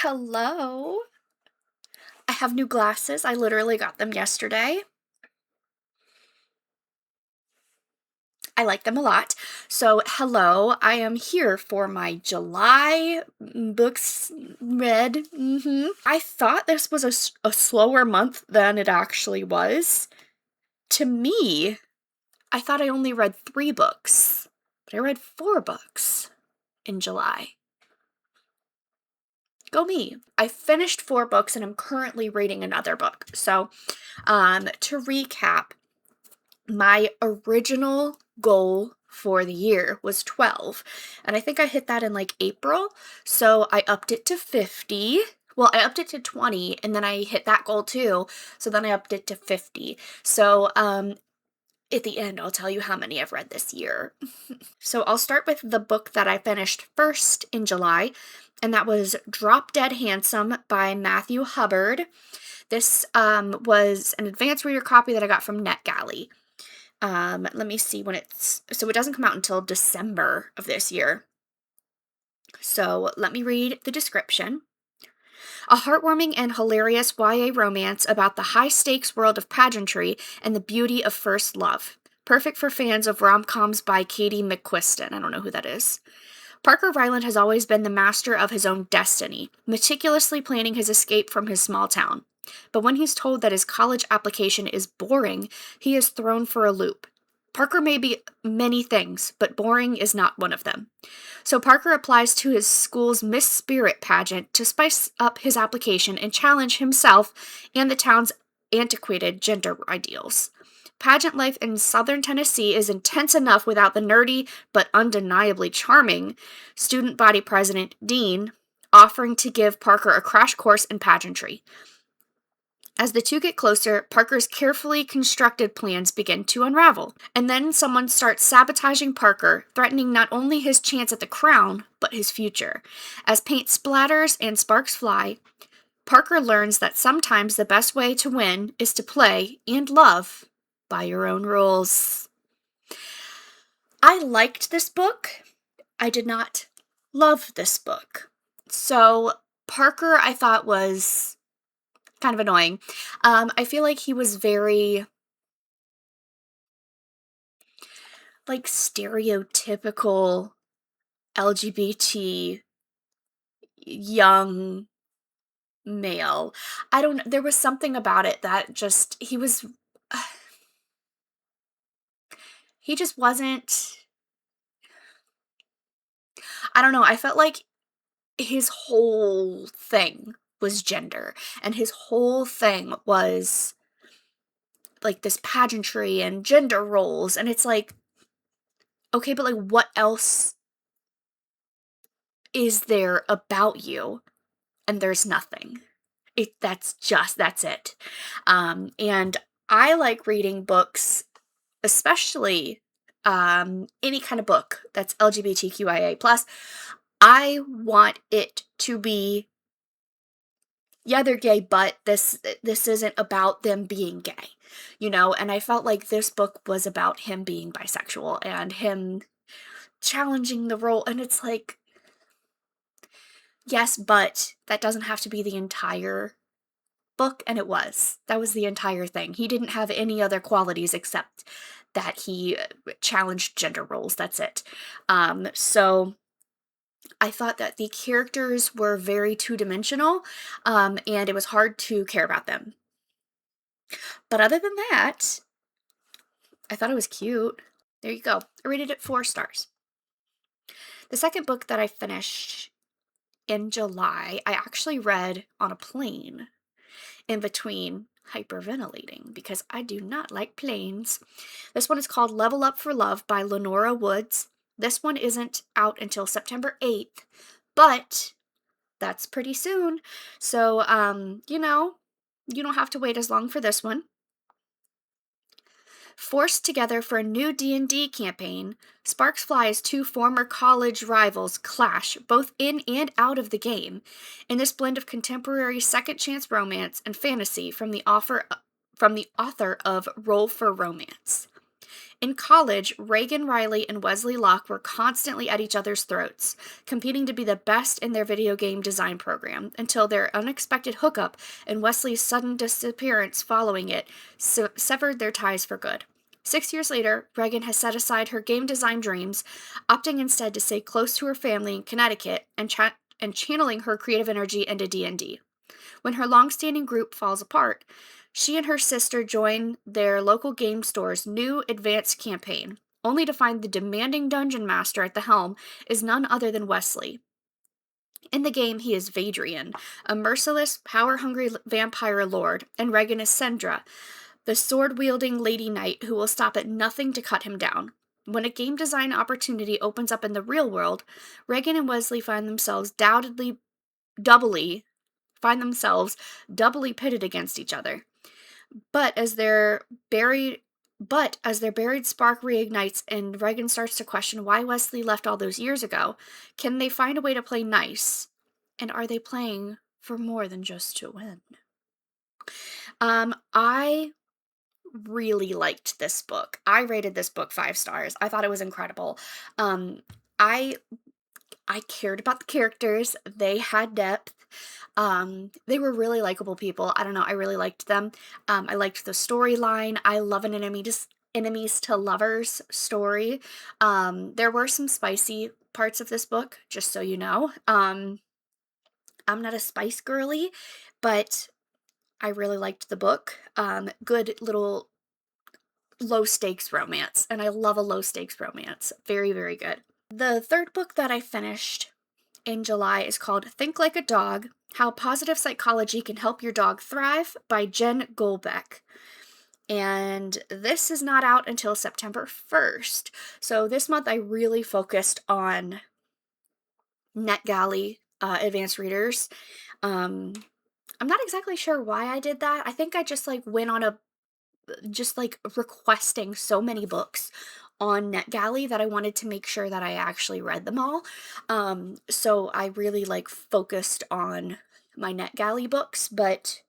Hello. I have new glasses. I literally got them yesterday. I like them a lot. So, hello. I am here for my July books read. I thought this was a slower month than it actually was. To me, I thought I only read 3 books, but I read 4 books in July. Go me. I finished 4 books and I'm currently reading another book. So, to recap, my original goal for the year was 12, and I think I hit that in like April, so I upped it to 50. Well, I upped it to 20 and then I hit that goal too, so then I upped it to 50. So, at the end, I'll tell you how many I've read this year. So, I'll start with the book that I finished first in July, and that was Drop Dead Handsome by Matthew Hubbard. This was an advanced reader copy that I got from NetGalley. Let me see when so it doesn't come out until December of this year. So let me read the description. A heartwarming and hilarious YA romance about the high-stakes world of pageantry and the beauty of first love. Perfect for fans of rom-coms by Katie McQuiston. I don't know who that is. Parker Ryland has always been the master of his own destiny, meticulously planning his escape from his small town. But when he's told that his college application is boring, he is thrown for a loop. Parker may be many things, but boring is not one of them. So Parker applies to his school's Miss Spirit pageant to spice up his application and challenge himself and the town's antiquated gender ideals. Pageant life in southern Tennessee is intense enough without the nerdy but undeniably charming student body president, Dean, offering to give Parker a crash course in pageantry. As the two get closer, Parker's carefully constructed plans begin to unravel. And then someone starts sabotaging Parker, threatening not only his chance at the crown, but his future. As paint splatters and sparks fly, Parker learns that sometimes the best way to win is to play and love by your own rules. I liked this book. I did not love this book. So, Parker, I thought, was kind of annoying. I feel like he was very, like, stereotypical LGBT young male. I don't know. There was something about it that just, he just wasn't, I don't know. I felt like his whole thing was gender, and his whole thing was like this pageantry and gender roles, and it's like, okay, but like what else is there about you? And there's nothing. That's it. And I like reading books, especially any kind of book that's LGBTQIA plus. I want it to be, yeah, they're gay, but this isn't about them being gay, and I felt like this book was about him being bisexual and him challenging the role, and it's like, yes, but that doesn't have to be the entire book, and that was the entire thing. He didn't have any other qualities except that he challenged gender roles. That's it. So I thought that the characters were very two-dimensional, and it was hard to care about them. But other than that, I thought it was cute. There you go. I rated it 4 stars. The second book that I finished in July, I actually read on a plane in between hyperventilating because I do not like planes. This one is called Level Up for Love by Lenora Woods. This one isn't out until September 8th, but that's pretty soon. So, you don't have to wait as long for this one. Forced together for a new D&D campaign, sparks fly as 2 former college rivals clash, both in and out of the game, in this blend of contemporary second-chance romance and fantasy from the author of Roll for Romance. In college, Reagan Riley and Wesley Locke were constantly at each other's throats, competing to be the best in their video game design program, until their unexpected hookup and Wesley's sudden disappearance following it severed their ties for good. 6 years later, Reagan has set aside her game design dreams, opting instead to stay close to her family in Connecticut and channeling her creative energy into D&D. When her long-standing group falls apart, she and her sister join their local game store's new advanced campaign, only to find the demanding dungeon master at the helm is none other than Wesley. In the game, he is Vadrian, a merciless, power-hungry vampire lord, and Regan is Sendra, the sword-wielding lady knight who will stop at nothing to cut him down. When a game design opportunity opens up in the real world, Regan and Wesley find themselves doubly pitted against each other. But as their buried spark reignites and Regan starts to question why Wesley left all those years ago, can they find a way to play nice? And are they playing for more than just to win? I really liked this book. I rated this book 5 stars. I thought it was incredible. I I cared about the characters. They had depth. They were really likable people. I don't know. I really liked them. I liked the storyline. I love an enemies to lovers story. There were some spicy parts of this book, just so you know. I'm not a spice girly, but I really liked the book. Good little low stakes romance, and I love a low stakes romance. Very, very good. The third book that I finished in July is called Think Like a Dog: How Positive Psychology Can Help Your Dog Thrive by Jen Golbeck. And this is not out until September 1st. So this month I really focused on NetGalley advanced readers. I'm not exactly sure why I did that. I think I just went on requesting so many books on NetGalley that I wanted to make sure that I actually read them all. So I really focused on my NetGalley books, but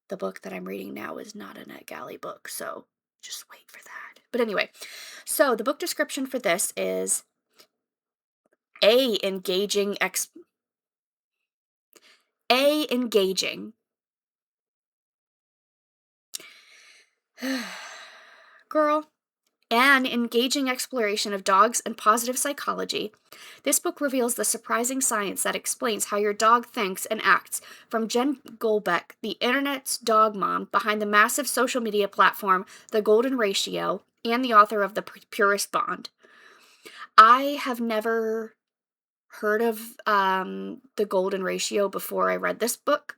the book that I'm reading now is not a NetGalley book, so just wait for that. But anyway, so the book description for this is A engaging girl, an engaging exploration of dogs and positive psychology. This book reveals the surprising science that explains how your dog thinks and acts, from Jen Golbeck, the internet's dog mom behind the massive social media platform The Golden Ratio, and the author of The Purest Bond. I have never heard of The Golden Ratio before I read this book.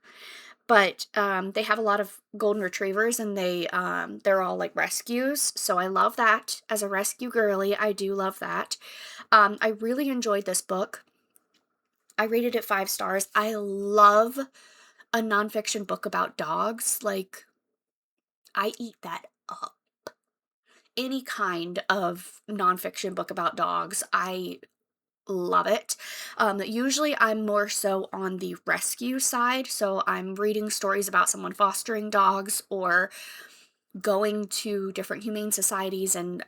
But they have a lot of golden retrievers, and they're all rescues. So I love that. As a rescue girly, I do love that. I really enjoyed this book. I rated it 5 stars. I love a nonfiction book about dogs. I eat that up. Any kind of nonfiction book about dogs, I love it. Usually I'm more so on the rescue side, so I'm reading stories about someone fostering dogs or going to different humane societies and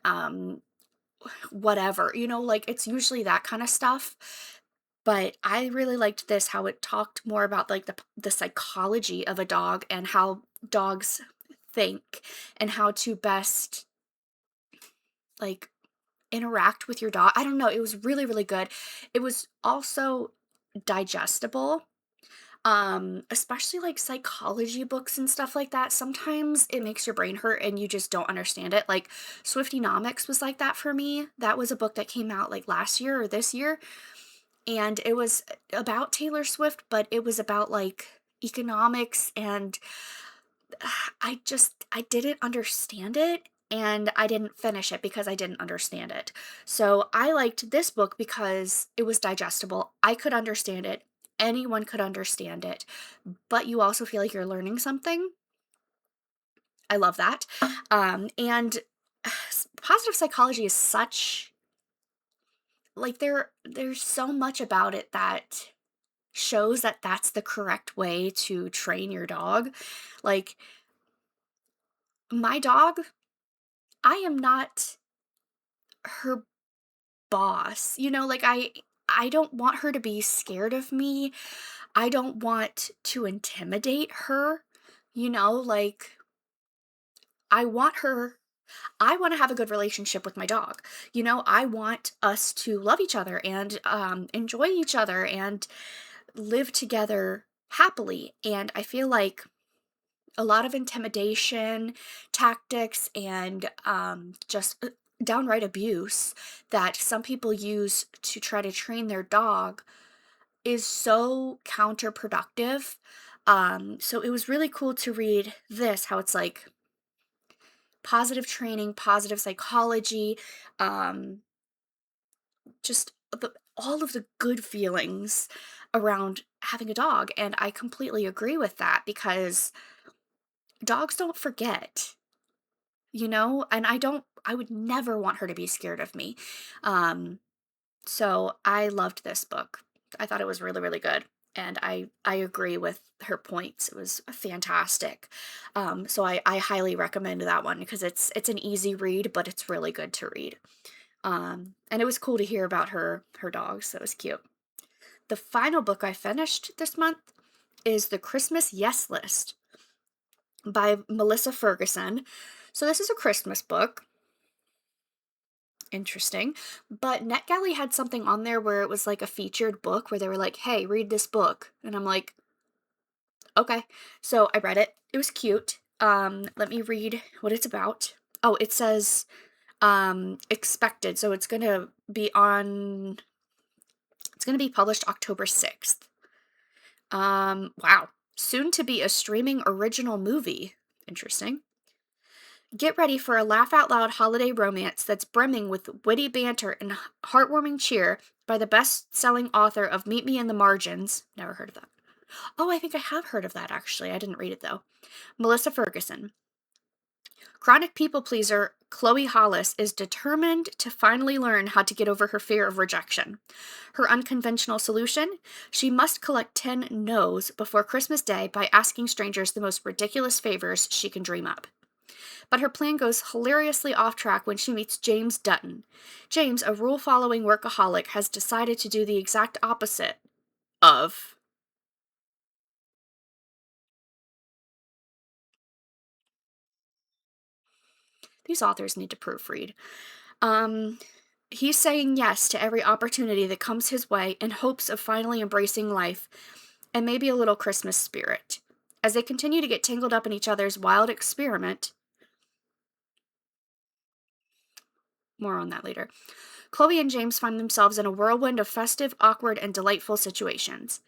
whatever, it's usually that kind of stuff. But I really liked this, how it talked more about the psychology of a dog and how dogs think and how to best like interact with your dog. I don't know, it was really, really good. It was also digestible. Especially psychology books and stuff like that. Sometimes it makes your brain hurt and you just don't understand it. Like Swiftynomics was like that for me. That was a book that came out last year or this year. And it was about Taylor Swift, but it was about economics, and I didn't understand it, and I didn't finish it because I didn't understand it. So I liked this book because it was digestible. I could understand it. Anyone could understand it, but you also feel like you're learning something. I love that. And positive psychology is such there's so much about it that shows that that's the correct way to train your dog. Like my dog, I am not her boss. Like I don't want her to be scared of me. I don't want to intimidate her. Like I want her I want to have a good relationship with my dog. I want us to love each other and enjoy each other and live together happily. And I feel like a lot of intimidation tactics and just downright abuse that some people use to try to train their dog is so counterproductive. So it was really cool to read this, how it's like positive training, positive psychology, um, just all of the good feelings around having a dog. And I completely agree with that because dogs don't forget, and I would never want her to be scared of me. Um, so I loved this book. I thought it was really, really good. And I agree with her points. It was fantastic. So I highly recommend that one because it's an easy read, but it's really good to read. And it was cool to hear about her dogs. So it was cute. The final book I finished this month is The Christmas Yes List by Melissa Ferguson. So this is a Christmas book. Interesting. But NetGalley had something on there where it was like a featured book where they were like, "Hey, read this book." And I'm like, "Okay." So I read it. It was cute. Let me read what it's about. Oh, it says expected. So it's going to be published October 6th. Wow. Soon to be a streaming original movie. Interesting. Get ready for a laugh out loud holiday romance that's brimming with witty banter and heartwarming cheer by the best selling author of Meet Me in the Margins. Never heard of that. Oh, I think I have heard of that actually. I didn't read it though. Melissa Ferguson. Chronic people pleaser Chloe Hollis is determined to finally learn how to get over her fear of rejection. Her unconventional solution? She must collect 10 no's before Christmas Day by asking strangers the most ridiculous favors she can dream up. But her plan goes hilariously off track when she meets James Dutton. James, a rule following workaholic, has decided to do the exact opposite of. These authors need to proofread. Um, he's saying yes to every opportunity that comes his way in hopes of finally embracing life and maybe a little Christmas spirit. As they continue to get tangled up in each other's wild experiment, more on that later, Chloe and James find themselves in a whirlwind of festive, awkward, and delightful situations.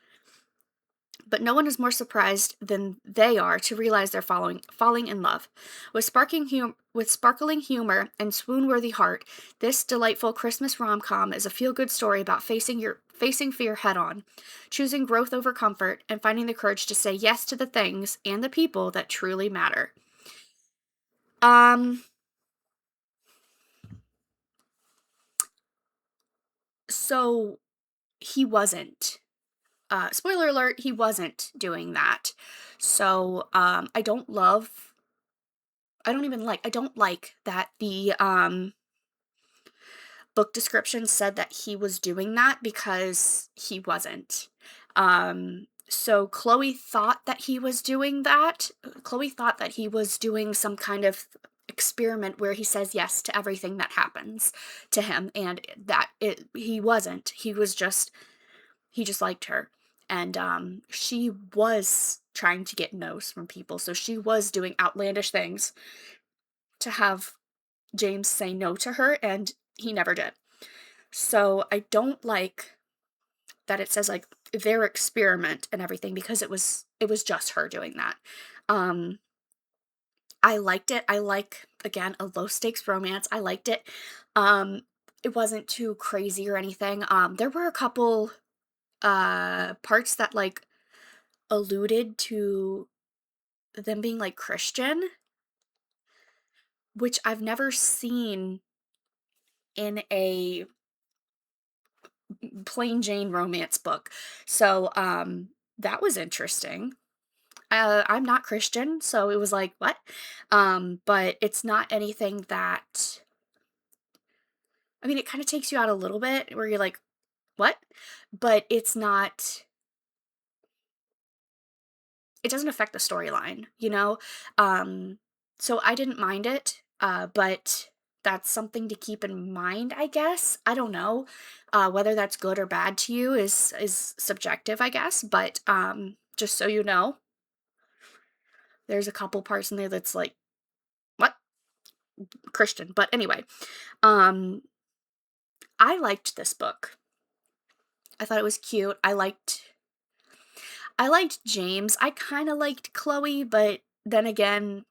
But no one is more surprised than they are to realize they're falling in love. With sparkling humor and swoon-worthy heart, this delightful Christmas rom-com is a feel-good story about facing fear head-on, choosing growth over comfort, and finding the courage to say yes to the things and the people that truly matter. Um, so he wasn't. Spoiler alert, he wasn't doing that. So, I don't like that the book description said that he was doing that because he wasn't. So Chloe thought that he was doing that. Chloe thought that he was doing some kind of experiment where he says yes to everything that happens to him, and he wasn't. He just liked her. And she was trying to get no's from people. So she was doing outlandish things to have James say no to her, and he never did. So I don't like that it says like their experiment and everything because it was just her doing that. Um I liked it. I like, again, a low stakes romance. I liked it. It wasn't too crazy or anything. There were a couple parts that like alluded to them being like Christian, which I've never seen in a plain Jane romance book. So that was interesting. I'm not Christian, so it was like, "What?" But it's not anything that I mean, it kinda takes you out a little bit where you're like, "What?" But it's not it doesn't affect the storyline, you know? Um, so I didn't mind it, but that's something to keep in mind, I guess. I don't know. Whether that's good or bad to you is subjective, I guess, but just so you know, there's a couple parts in there that's like, "What?" Christian. But anyway, um I liked this book. I thought it was cute. I liked James. I kind of liked Chloe, but then again,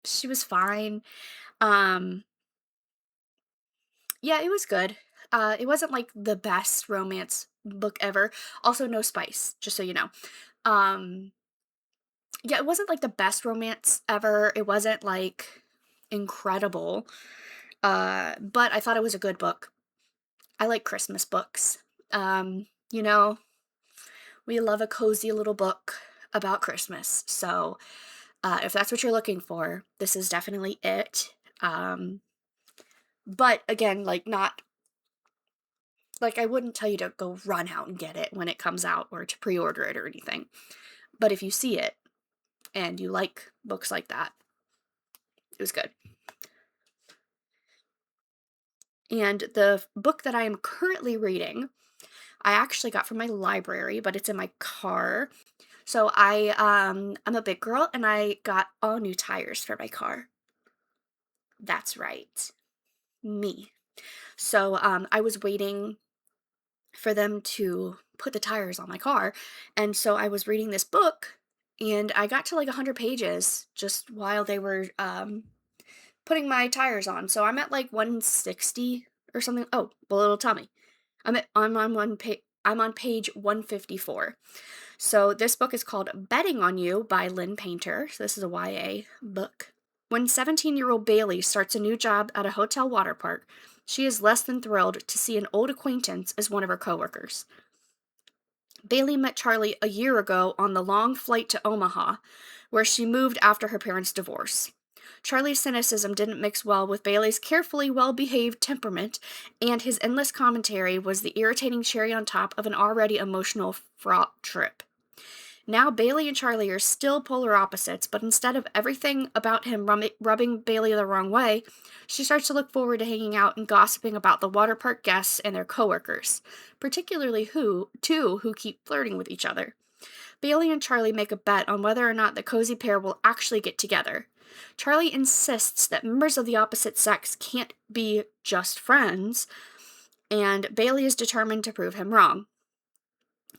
she was fine. Um yeah, it was good. It wasn't like the best romance book ever. Also no spice, just so you know. Um yeah, it wasn't like the best romance ever. It wasn't like incredible. But I thought it was a good book. I like Christmas books. You know, we love a cozy little book about Christmas. So, if that's what you're looking for, this is definitely it. Um, but again, like, not like I wouldn't tell you to go run out and get it when it comes out or to pre order it or anything. But if you see it and you like books like that, it was good. And the book that I am currently reading, I actually got from my library, but it's in my car. So I'm a big girl and I got all new tires for my car. That's right. Me. So I was waiting for them to put the tires on my car. And so I was reading this book and I got to like 100 pages just while they were putting my tires on. So I'm at like 160 or something. Oh, well, it'll tell me. I'm on page 154. So this book is called Betting on You by Lynn Painter. So this is a YA book. When 17-year-old Bailey starts a new job at a hotel water park, she is less than thrilled to see an old acquaintance as one of her coworkers. Bailey met Charlie a year ago on the long flight to Omaha, where she moved after her parents' divorce. Charlie's cynicism didn't mix well with Bailey's carefully well behaved temperament, and his endless commentary was the irritating cherry on top of an already emotional fraught trip. Now Bailey and Charlie are still polar opposites, but instead of everything about him rubbing Bailey the wrong way, she starts to look forward to hanging out and gossiping about the water park guests and their coworkers, particularly two who keep flirting with each other. Bailey and Charlie make a bet on whether or not the cozy pair will actually get together. Charlie insists that members of the opposite sex can't be just friends, and Bailey is determined to prove him wrong.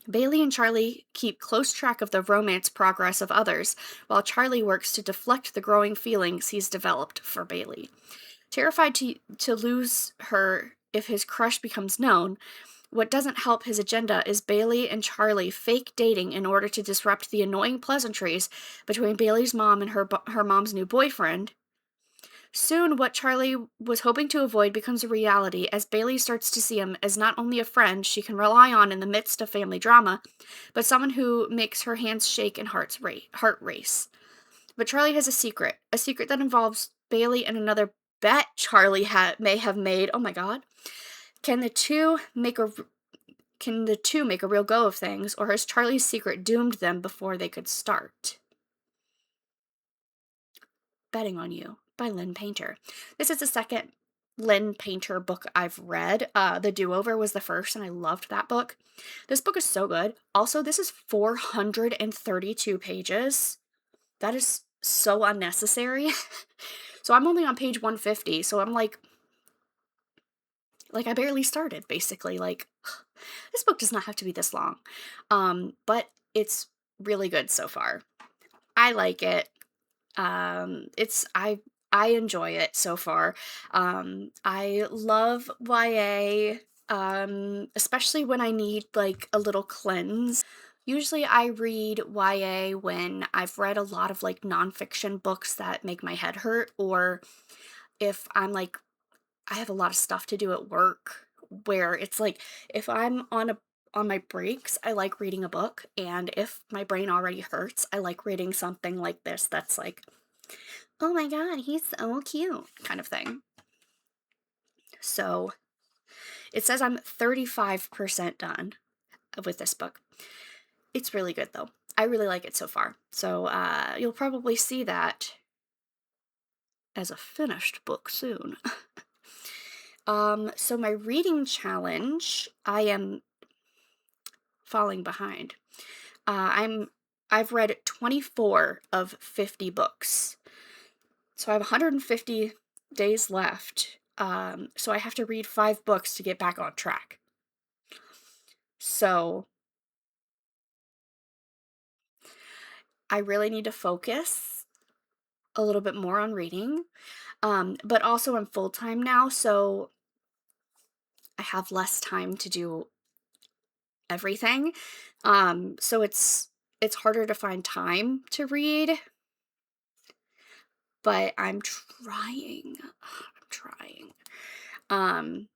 Bailey and Charlie keep close track of the romance progress of others, while Charlie works to deflect the growing feelings he's developed for Bailey. Terrified to lose her if his crush becomes known, what doesn't help his agenda is Bailey and Charlie fake dating in order to disrupt the annoying pleasantries between Bailey's mom and her mom's new boyfriend. Soon, what Charlie was hoping to avoid becomes a reality as Bailey starts to see him as not only a friend she can rely on in the midst of family drama, but someone who makes her hands shake and heart race. But Charlie has a secret that involves Bailey and another bet Charlie may have made. Oh my god. Can the two make a can the two make a real go of things, or has Charlie's secret doomed them before they could start? Betting on You by Lynn Painter. This is the second Lynn Painter book I've read. The Do Over was the first, and I loved that book. This book is so good. Also, this is 432 pages. That is so unnecessary. So I'm only on page 150, so I'm like I barely started basically. Like this book does not have to be this long. But it's really good so far. I like it. It's I enjoy it so far. I love YA, especially when I need like a little cleanse. Usually I read YA when I've read a lot of like nonfiction books that make my head hurt, or if I'm like I have a lot of stuff to do at work where it's like if I'm on on my breaks, I like reading a book, and if my brain already hurts, I like reading something like this that's like, oh my god, he's so cute, kind of thing. So it says I'm 35% done with this book. It's really good though. I really like it so far. So you'll probably see that as a finished book soon. So my reading challenge, I am falling behind. I've read 24 of 50 books. So I have 150 days left. So I have to read 5 books to get back on track. So I really need to focus a little bit more on reading. But also I'm full time now, so I have less time to do everything. So it's harder to find time to read, but I'm trying. I'm trying. Um,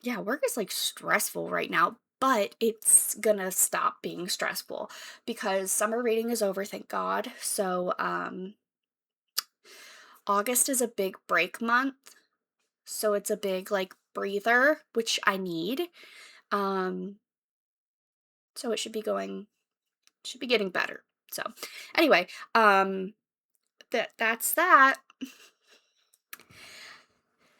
yeah, work is like stressful right now, but it's gonna stop being stressful because summer reading is over, thank God. So, August is a big break month, so it's a big like breather, which I need. Um, so it should be getting better. So, anyway, that's that.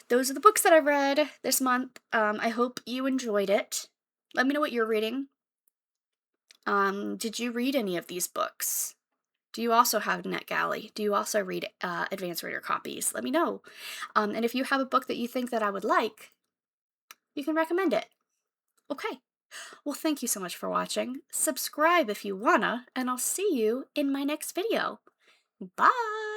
Those are the books that I read this month. I hope you enjoyed it. Let me know what you're reading. Did you read any of these books? Do you also have NetGalley? Do you also read advanced reader copies? Let me know. And if you have a book that you think that I would like, you can recommend it. Okay. Well, thank you so much for watching. Subscribe if you wanna, and I'll see you in my next video. Bye!